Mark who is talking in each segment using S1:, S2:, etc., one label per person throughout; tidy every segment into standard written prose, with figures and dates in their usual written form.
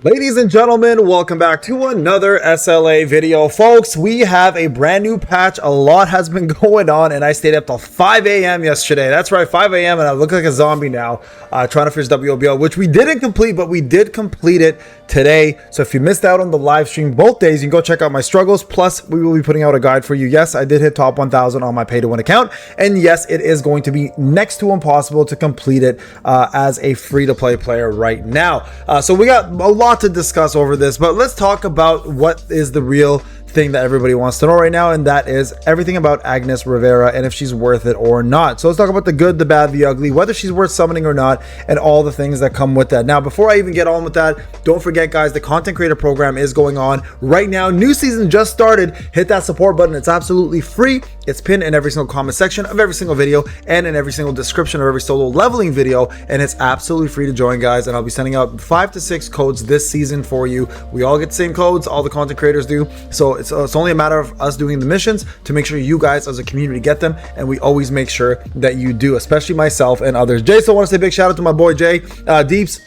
S1: Ladies and gentlemen, welcome back to another SLA video. Folks, we have a brand new patch. A lot has been going on, and I stayed up till 5 a.m. yesterday. That's right, 5 a.m. and I look like a zombie now, trying to finish WOBL, which we didn't complete, but we did complete it today. So if you missed out on the live stream both days, you can go check out my struggles. Plus, we will be putting out a guide for you. Yes, I did hit top 1,000 on my pay-to-win account, and yes, it is going to be next to impossible to complete it as a free-to-play player right now. So we got a lot to discuss over this, but let's talk about what is the real thing that everybody wants to know right now, and that is everything about Agnes Rivera and if she's worth it or not. So let's talk about the good, the bad, the ugly, whether she's worth summoning or not, and all the things that come with that. Now, before I even get on with that, don't forget, guys, the content creator program is going on right now. New season just started. Hit that support button. It's absolutely free. It's pinned in every single comment section of every single video and in every single description of every solo leveling video, and it's absolutely free to join, guys. And I'll be sending out 5 to 6 codes this season for you. We all get the same codes, all the content creators do, so it's only a matter of us doing the missions to make sure you guys as a community get them, and we always make sure that you do, especially myself and others. Jay, so I want to say big shout out to my boy Jay, Deeps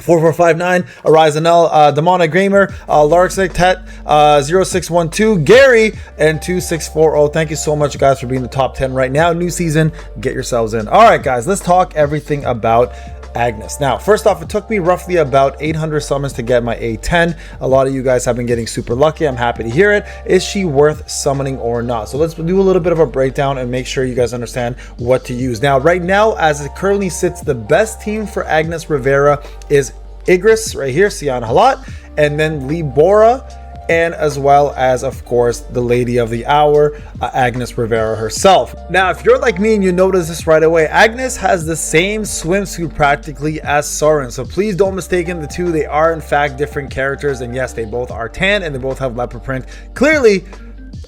S1: 4459, Arizonel, Demonic Gamer, Larksick, Tet, 0612, Gary, and 2640. Thank you so much, guys, for being the top 10 right now. New season, get yourselves in. All right, guys, let's talk everything about Agnes. Now, first off, it took me roughly about 800 summons to get my A10. A lot of you guys have been getting super lucky. I'm happy to hear it. Is she worth summoning or not? So let's do a little bit of a breakdown and make sure you guys understand what to use. Now, right now, as it currently sits, the best team for Agnes Rivera is Agnes right here, Sian Halat, and then Libora, and as well as, of course, the lady of the hour, Agnes Rivera herself. Now, if you're like me and you notice this right away, Agnes has the same swimsuit practically as Soren, so please don't mistake the two. They are in fact different characters, and yes, they both are tan and they both have leopard print. Clearly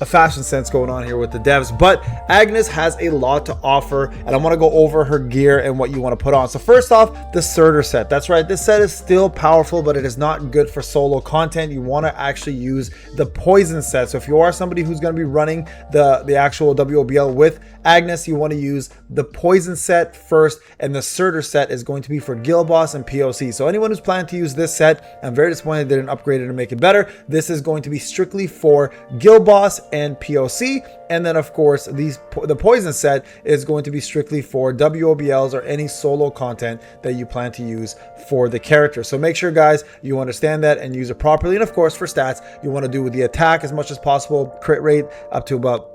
S1: a fashion sense going on here with the devs, but Agnes has a lot to offer, and I want to go over her gear and what you want to put on. So first off, the Surtur set. That's right, this set is still powerful, but it is not good for solo content. You want to actually use the poison set. So if you are somebody who's going to be running the actual WOBL with Agnes, you want to use the poison set first, and the Surtur set is going to be for Guild Boss and POC. So anyone who's planning to use this set, I'm very disappointed they didn't upgrade it and make it better. This is going to be strictly for Guild Boss and POC, and then of course the poison set is going to be strictly for WOBLs or any solo content that you plan to use for the character. So make sure, guys, you understand that and use it properly. And of course, for stats, you want to do with the attack as much as possible, crit rate up to about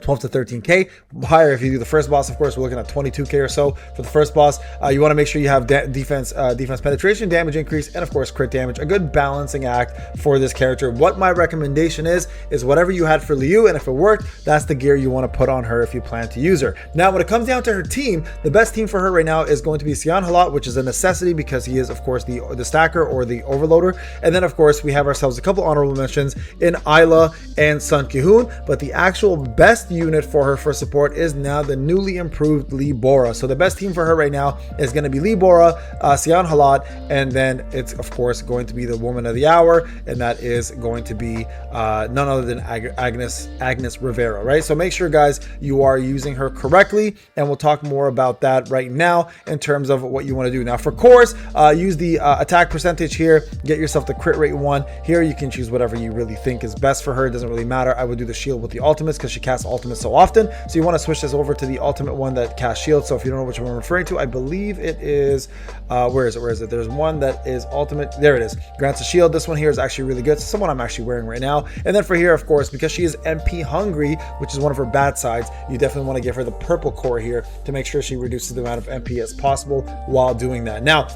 S1: 12 to 13k, higher if you do the first boss. Of course, we're looking at 22k or so for the first boss. You want to make sure you have defense penetration, damage increase, and of course crit damage. A good balancing act for this character. What my recommendation is whatever you had for Liu, and if it worked, that's the gear you want to put on her if you plan to use her. Now, when it comes down to her team, the best team for her right now is going to be Sian Halat, which is a necessity because he is, of course, the stacker or the overloader. And then, of course, we have ourselves a couple honorable mentions in Isla and Sun Ki-hoon, but the actual best unit for her for support is now the newly improved Libora. So the best team for her right now is going to be Libora, Sian Halat, and then it's of course going to be the woman of the hour, and that is going to be none other than Agnes Rivera, right? So make sure, guys, you are using her correctly, and we'll talk more about that right now in terms of what you want to do. Now for cores, use the attack percentage here, get yourself the crit rate 1. Here you can choose whatever you really think is best for her. It doesn't really matter. I would do the shield with the ultimates because she casts ultimates so often, so you want to switch this over to the ultimate one that casts shield. So if you don't know which one I'm referring to, I believe it is where is it? There's one that is ultimate. There it is, grants a shield. This one here is actually really good. It's someone I'm actually wearing right now. And then for here, of course, because she is MP hungry, which is one of her bad sides, you definitely want to give her the purple core here to make sure she reduces the amount of MP as possible while doing that. Now,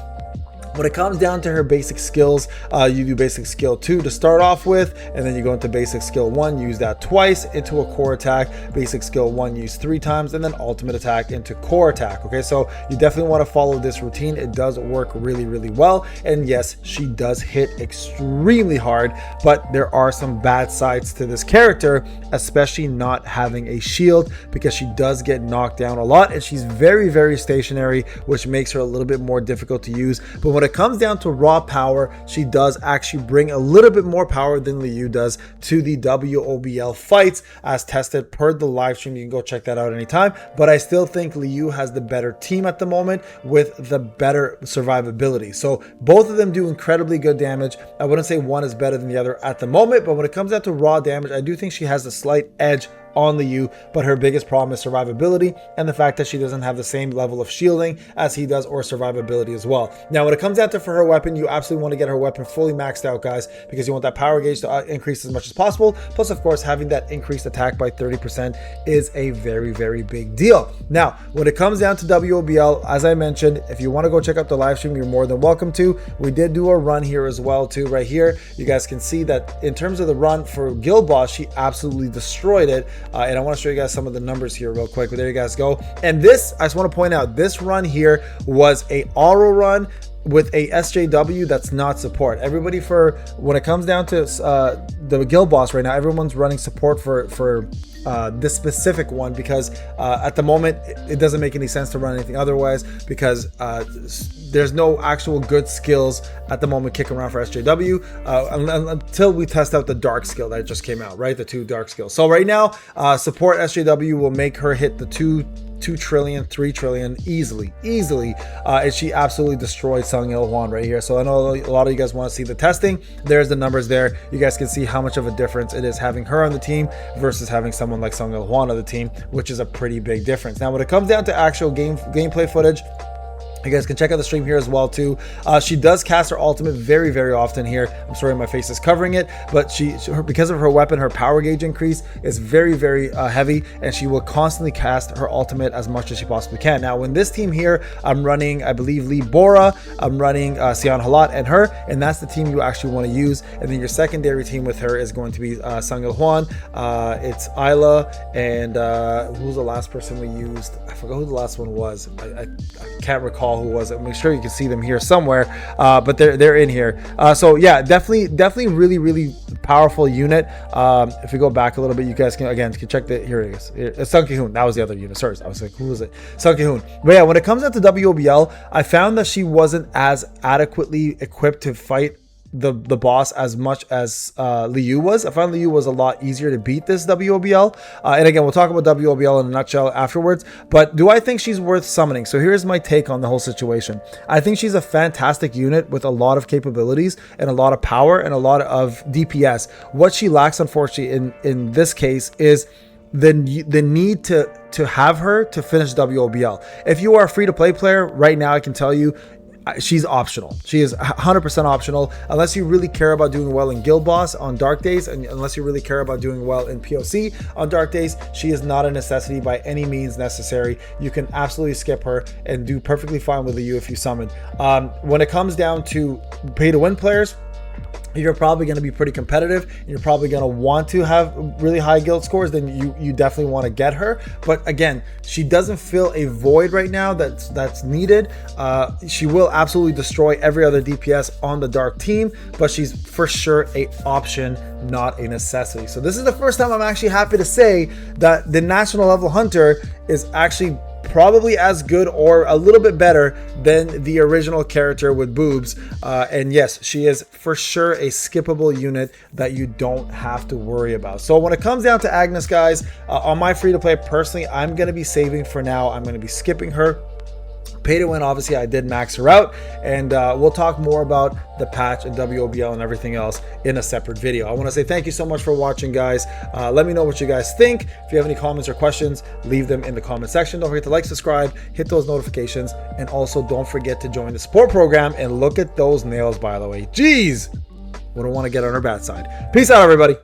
S1: when it comes down to her basic skills, you do basic skill 2 to start off with, and then you go into basic skill 1, use that twice into a core attack, basic skill 1 use 3 times, and then ultimate attack into core attack. Okay, so you definitely want to follow this routine. It does work really, really well, and yes, she does hit extremely hard, but there are some bad sides to this character, especially not having a shield, because she does get knocked down a lot, and she's very, very stationary, which makes her a little bit more difficult to use. But when it comes down to raw power, she does actually bring a little bit more power than Liu does to the WOBL fights, as tested per the live stream. You can go check that out anytime. But I still think Liu has the better team at the moment with the better survivability. So both of them do incredibly good damage. I wouldn't say one is better than the other at the moment, but when it comes down to raw damage, I do think she has a slight edge on Liu, but her biggest problem is survivability and the fact that she doesn't have the same level of shielding as he does, or survivability as well. Now, when it comes down to for her weapon, you absolutely want to get her weapon fully maxed out, guys, because you want that power gauge to increase as much as possible. Plus, of course, having that increased attack by 30% is a very, very big deal. Now, when it comes down to WOBL, as I mentioned, if you want to go check out the live stream, you're more than welcome to. We did do a run here as well too. Right here, you guys can see that in terms of the run for Guild Boss, she absolutely destroyed it. And I want to show you guys some of the numbers here real quick, but there you guys go. And this, I just want to point out, this run here was a auto run with a SJW that's not support. Everybody, for when it comes down to the Guild Boss right now, everyone's running support for this specific one, because at the moment it doesn't make any sense to run anything otherwise, because there's no actual good skills at the moment kicking around for SJW until we test out the dark skill that just came out, right? The 2 dark skills. So right now, support SJW will make her hit the 2 trillion, 3 trillion easily, and she absolutely destroyed Sung Il Hwan right here. So I know a lot of you guys want to see the testing. There's the numbers there. You guys can see how much of a difference it is having her on the team versus having someone like Sung Il Hwan on the team, which is a pretty big difference. Now, when it comes down to actual gameplay footage, you guys can check out the stream here as well too. She does cast her ultimate very, very often here. I'm sorry, my face is covering it, but because of her weapon, her power gauge increase is very, very heavy, and she will constantly cast her ultimate as much as she possibly can. Now, when this team here, I'm running, I believe, Lee Bora, I'm running Sion Halat and her, and that's the team you actually want to use. And then your secondary team with her is going to be Sung Il Hwan, it's Isla, and who's the last person we used? I forgot who the last one was. I can't recall who was it. Make sure you can see them here somewhere, but they're in here. So yeah, definitely really, really powerful unit. If we go back a little bit, you guys can check the, here it is. It's Sun Ki-hoon. That was the other unit. Sorry, I was like, who was it? Sun Ki-hoon. But yeah, when it comes down to WOBL, I found that she wasn't as adequately equipped to fight the boss as much as Liu was. I found Liu was a lot easier to beat this WOBL. And again, we'll talk about WOBL in a nutshell afterwards. But do I think she's worth summoning? So here's my take on the whole situation. I think she's a fantastic unit with a lot of capabilities and a lot of power and a lot of DPS. What she lacks, unfortunately, in this case is the need to have her to finish WOBL. If you are a free-to-play player right now, I can tell you, she's optional. She is 100% optional unless you really care about doing well in Guild Boss on dark days, and unless you really care about doing well in POC on dark days. She is not a necessity by any means necessary. You can absolutely skip her and do perfectly fine with Liu if you summon. When it comes down to pay to win players, you're probably going to be pretty competitive and you're probably going to want to have really high guild scores, then you definitely want to get her. But again, she doesn't fill a void right now that's needed. She will absolutely destroy every other DPS on the dark team, but she's for sure a option, not a necessity. So this is the first time I'm actually happy to say that the national level hunter is actually probably as good or a little bit better than the original character with boobs. And yes, she is for sure a skippable unit that you don't have to worry about. So when it comes down to Agnes, guys, on my free-to-play, personally, I'm going to be saving for now. I'm going to be skipping her. Pay to win, obviously, I did max her out, and we'll talk more about the patch and WOBL and everything else in a separate video. I want to say thank you so much for watching, guys. Let me know what you guys think. If you have any comments or questions, leave them in the comment section. Don't forget to like, subscribe, hit those notifications, and also don't forget to join the support program. And look at those nails, by the way. Jeez, we don't want to get on her bad side. Peace out, everybody.